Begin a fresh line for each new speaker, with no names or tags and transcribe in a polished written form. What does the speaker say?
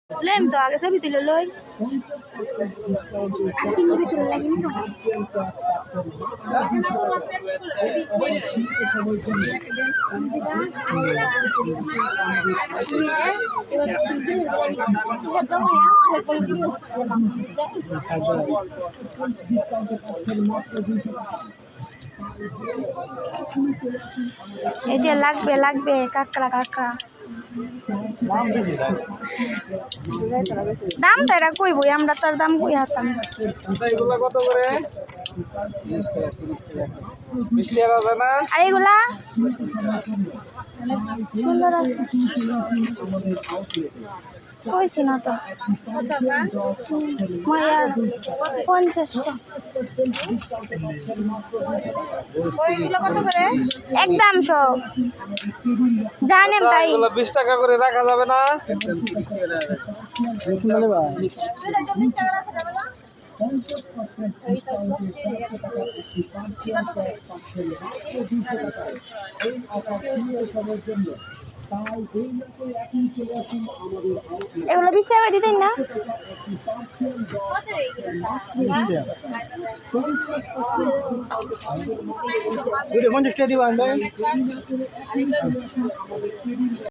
Lame তো আগে ছবি তুলে লই ছবি তুলে লাগিনি তো এই যে লাগবে লাগবে কাকড়া কাকড়া দামটা এটা কইবই আমরা তার দাম কই হাতাম
এগুলা কত করে? 20 টাকা আছে না?
আর এগুলা সুন্দর আছে কইছি না তো মায়ার 50 একদম সব জানেন তাই
20 টাকা করে রাখা যাবে না?
এগুলো 20 টাকা দিতেন না?
50 টাকা দিবেন ভাই।